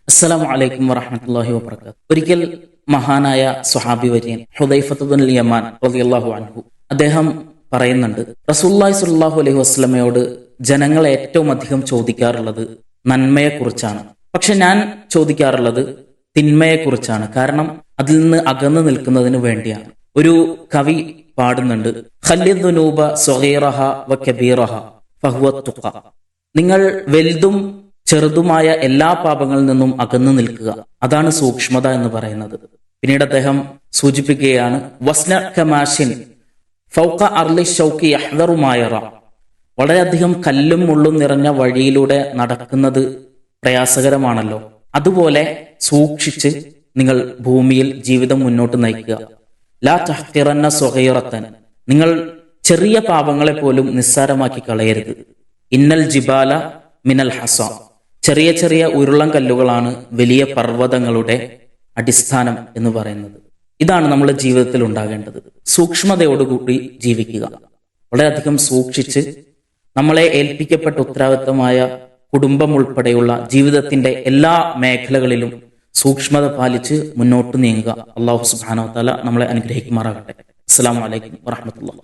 അസ്സലാമു അലൈക്കും വറഹ്മത്തുള്ളാഹി വബറകാതുഹു. ഒരിക്കൽ മഹാനായ സ്വഹാബി വര്യൻ ഹുദൈഫത്ത് ബിനുൽ യമാൻ റളിയല്ലാഹു അൻഹു അദ്ദേഹം പറയുന്നുണ്ട്, റസൂലുള്ളാഹി സ്വല്ലല്ലാഹു അലൈഹി വസല്ലമയോട് ജനങ്ങൾ ഏറ്റവും അധികം ചോദിക്കാറുള്ളത് നന്മയെക്കുറിച്ചാണ്. പക്ഷെ ഞാൻ ചോദിക്കാറുള്ളത് തിന്മയെക്കുറിച്ചാണ്. കാരണം അതിൽ നിന്ന് അകന്നു നിൽക്കുന്നതിന് വേണ്ടിയാണ്. ഒരു കവി പാടുന്നുണ്ട്, ഖല്ലിദ് ദുനൂബ സ്വഗീറഹ വ കബീറഹ ഫഹുവ തുഖ. നിങ്ങൾ വലുതും ചെറുതുമായ എല്ലാ പാപങ്ങളിൽ നിന്നും അകന്നു നിൽക്കുക, അതാണ് സൂക്ഷ്മത എന്ന് പറയുന്നത്. പിന്നീട് അദ്ദേഹം സൂചിപ്പിക്കുകയാണ്, വസ്ന കമാഷിൻ ഫൗഖ അർളി ഷൗഖി യഹ്ദറു മാ യറ. വളരെയധികം കല്ലും മുള്ളും നിറഞ്ഞ വഴിയിലൂടെ നടക്കുന്നത് പ്രയാസകരമാണല്ലോ, അതുപോലെ സൂക്ഷിച്ച് നിങ്ങൾ ഭൂമിയിൽ ജീവിതം മുന്നോട്ട് നയിക്കുക. ലാ തഹ്ഖിറന്ന സ്വഗീറത്തൻ. നിങ്ങൾ ചെറിയ പാപങ്ങളെ പോലും നിസ്സാരമാക്കി കളയരുത്. ഇന്നൽ ജിബാല മിനൽ ഹസ. ചെറിയ ചെറിയ ഉരുളൻ കല്ലുകളാണ് വലിയ പർവ്വതങ്ങളുടെ അടിസ്ഥാനം എന്ന് പറയുന്നത്. ഇതാണ് നമ്മുടെ ജീവിതത്തിൽ ഉണ്ടാകേണ്ടത്. സൂക്ഷ്മതയോടുകൂടി ജീവിക്കുക, വളരെയധികം സൂക്ഷിച്ച് നമ്മളെ ഏൽപ്പിക്കപ്പെട്ട ഉത്തരവാദിത്തമായ കുടുംബം ഉൾപ്പെടെയുള്ള ജീവിതത്തിന്റെ എല്ലാ മേഖലകളിലും സൂക്ഷ്മത പാലിച്ച് മുന്നോട്ട് നീങ്ങുക. അല്ലാഹു സുബ്ഹാനഹു വ തആല നമ്മളെ അനുഗ്രഹിക്കുമാറാകട്ടെ. അസ്സലാമു അലൈക്കും വറഹ്മത്തുള്ളാഹി.